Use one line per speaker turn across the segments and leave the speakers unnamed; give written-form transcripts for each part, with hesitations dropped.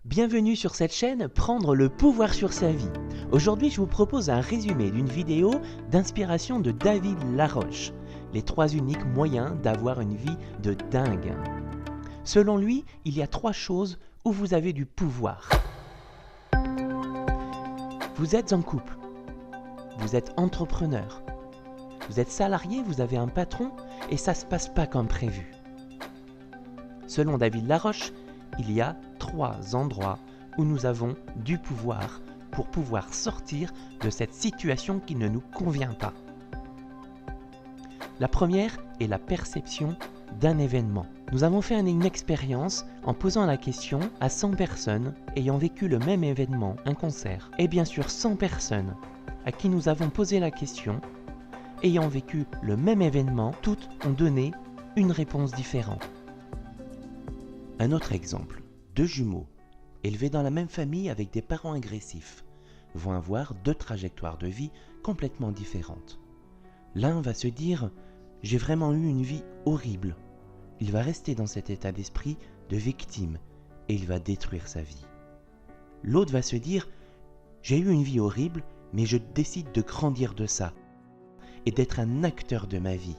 Bienvenue sur cette chaîne Prendre le pouvoir sur sa vie. Aujourd'hui, je vous propose un résumé d'une vidéo d'inspiration de David Laroche. Les 3 uniques moyens d'avoir une vie de dingue. Selon lui, il y a 3 choses où vous avez du pouvoir. Vous êtes en couple. Vous êtes entrepreneur. Vous êtes salarié, vous avez un patron et ça ne se passe pas comme prévu. Selon David Laroche, il y a 3 endroits où nous avons du pouvoir pour pouvoir sortir de cette situation qui ne nous convient pas. La première est la perception d'un événement. Nous avons fait une expérience en posant la question à 100 personnes ayant vécu le même événement, un concert, et bien sûr 100 personnes à qui nous avons posé la question ayant vécu le même événement, toutes ont donné une réponse différente. Un autre exemple, 2 jumeaux, élevés dans la même famille avec des parents agressifs, vont avoir 2 trajectoires de vie complètement différentes. L'un va se dire « j'ai vraiment eu une vie horrible ». Il va rester dans cet état d'esprit de victime et il va détruire sa vie. L'autre va se dire « j'ai eu une vie horrible, mais je décide de grandir de ça et d'être un acteur de ma vie ».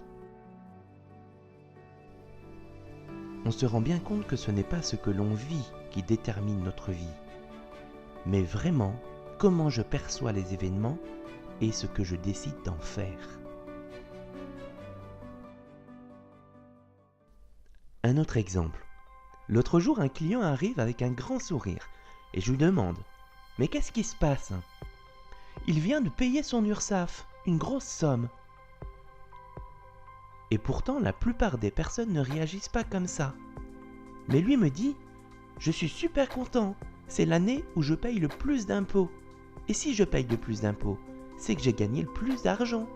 On se rend bien compte que ce n'est pas ce que l'on vit qui détermine notre vie, mais vraiment comment je perçois les événements et ce que je décide d'en faire. Un autre exemple. L'autre jour, un client arrive avec un grand sourire et je lui demande « Mais qu'est-ce qui se passe ?» Il vient de payer son URSSAF, une grosse somme. Et pourtant, la plupart des personnes ne réagissent pas comme ça. Mais lui me dit « Je suis super content, c'est l'année où je paye le plus d'impôts. Et si je paye le plus d'impôts, c'est que j'ai gagné le plus d'argent. »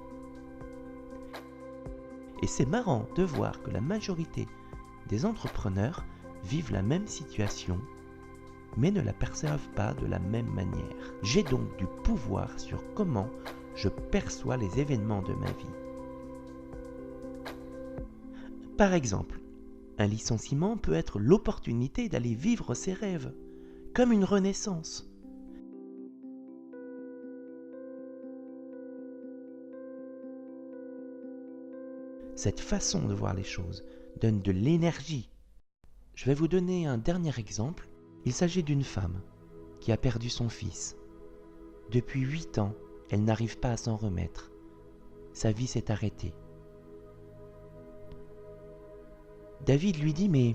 Et c'est marrant de voir que la majorité des entrepreneurs vivent la même situation, mais ne la perçoivent pas de la même manière. J'ai donc du pouvoir sur comment je perçois les événements de ma vie. Par exemple, un licenciement peut être l'opportunité d'aller vivre ses rêves, comme une renaissance. Cette façon de voir les choses donne de l'énergie. Je vais vous donner un dernier exemple. Il s'agit d'une femme qui a perdu son fils. Depuis 8 ans, elle n'arrive pas à s'en remettre. Sa vie s'est arrêtée. David lui dit « Mais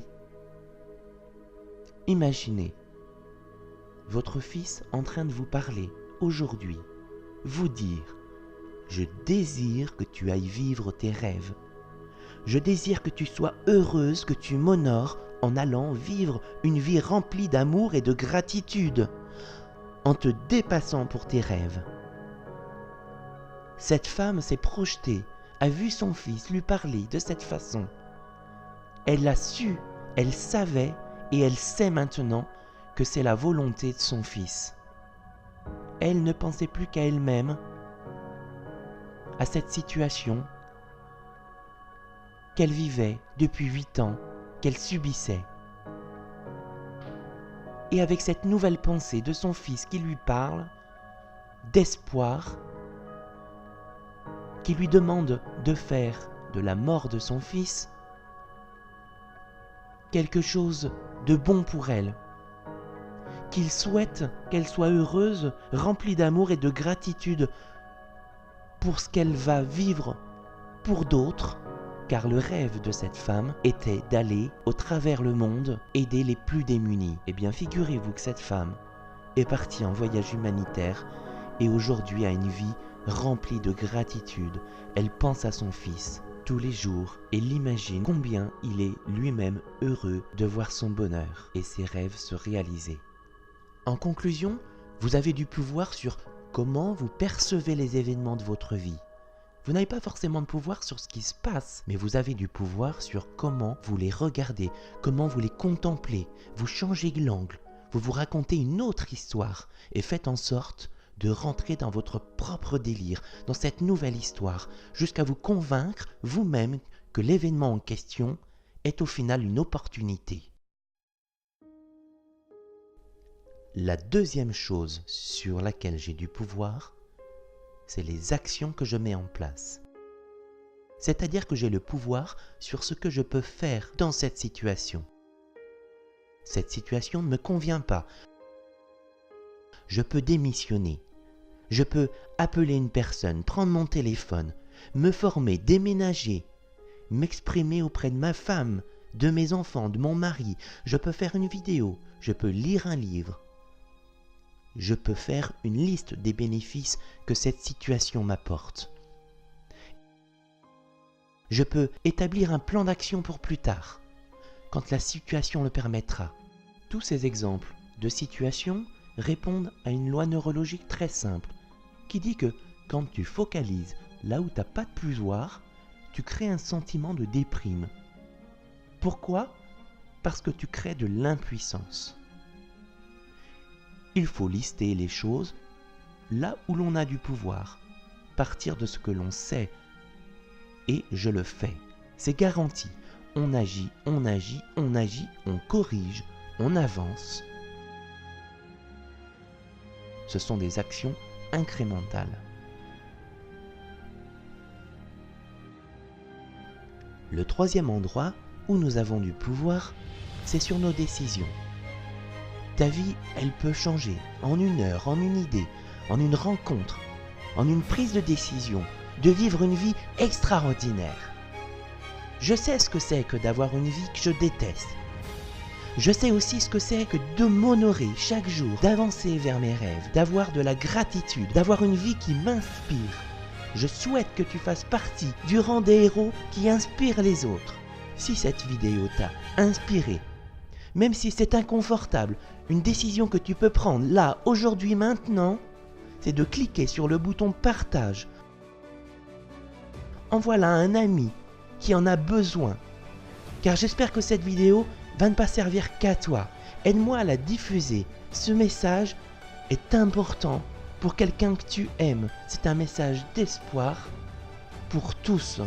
imaginez votre fils en train de vous parler aujourd'hui, vous dire « Je désire que tu ailles vivre tes rêves. Je désire que tu sois heureuse, que tu m'honores en allant vivre une vie remplie d'amour et de gratitude, en te dépassant pour tes rêves. » Cette femme s'est projetée, a vu son fils lui parler de cette façon. Elle l'a su, elle savait et elle sait maintenant que c'est la volonté de son fils. Elle ne pensait plus qu'à elle-même, à cette situation qu'elle vivait depuis 8 ans, qu'elle subissait. Et avec cette nouvelle pensée de son fils qui lui parle, d'espoir, qui lui demande de faire de la mort de son fils quelque chose de bon pour elle, qu'il souhaite qu'elle soit heureuse, remplie d'amour et de gratitude pour ce qu'elle va vivre pour d'autres, car le rêve de cette femme était d'aller au travers le monde aider les plus démunis. Eh bien, figurez-vous que cette femme est partie en voyage humanitaire et aujourd'hui a une vie remplie de gratitude. Elle pense à son fils tous les jours et l'imagine combien il est lui-même heureux de voir son bonheur et ses rêves se réaliser. En conclusion, vous avez du pouvoir sur comment vous percevez les événements de votre vie. Vous n'avez pas forcément de pouvoir sur ce qui se passe, mais vous avez du pouvoir sur comment vous les regardez, comment vous les contemplez. Vous changez l'angle, vous vous racontez une autre histoire et faites en sorte de rentrer dans votre propre délire, dans cette nouvelle histoire, jusqu'à vous convaincre vous-même que l'événement en question est au final une opportunité. La deuxième chose sur laquelle j'ai du pouvoir, c'est les actions que je mets en place. C'est-à-dire que j'ai le pouvoir sur ce que je peux faire dans cette situation. Cette situation ne me convient pas. Je peux démissionner. Je peux appeler une personne, prendre mon téléphone, me former, déménager, m'exprimer auprès de ma femme, de mes enfants, de mon mari. Je peux faire une vidéo, je peux lire un livre. Je peux faire une liste des bénéfices que cette situation m'apporte. Je peux établir un plan d'action pour plus tard, quand la situation le permettra. Tous ces exemples de situations répondent à une loi neurologique très simple, qui dit que quand tu focalises là où tu n'as pas de pouvoir, tu crées un sentiment de déprime. Pourquoi ? Parce que tu crées de l'impuissance. Il faut lister les choses là où l'on a du pouvoir, partir de ce que l'on sait. Et je le fais. C'est garanti. On agit, on agit, on agit, on corrige, on avance. Ce sont des actions incrémentales. Le troisième endroit où nous avons du pouvoir, c'est sur nos décisions. Ta vie, elle peut changer en une heure, en une idée, en une rencontre, en une prise de décision, de vivre une vie extraordinaire. Je sais ce que c'est que d'avoir une vie que je déteste. Je sais aussi ce que c'est que de m'honorer chaque jour, d'avancer vers mes rêves, d'avoir de la gratitude, d'avoir une vie qui m'inspire. Je souhaite que tu fasses partie du rang des héros qui inspirent les autres. Si cette vidéo t'a inspiré, même si c'est inconfortable, une décision que tu peux prendre là, aujourd'hui, maintenant, c'est de cliquer sur le bouton partage. Envoie-la à un ami qui en a besoin. Car j'espère que cette vidéo va ne pas servir qu'à toi. Aide-moi à la diffuser. Ce message est important pour quelqu'un que tu aimes. C'est un message d'espoir pour tous.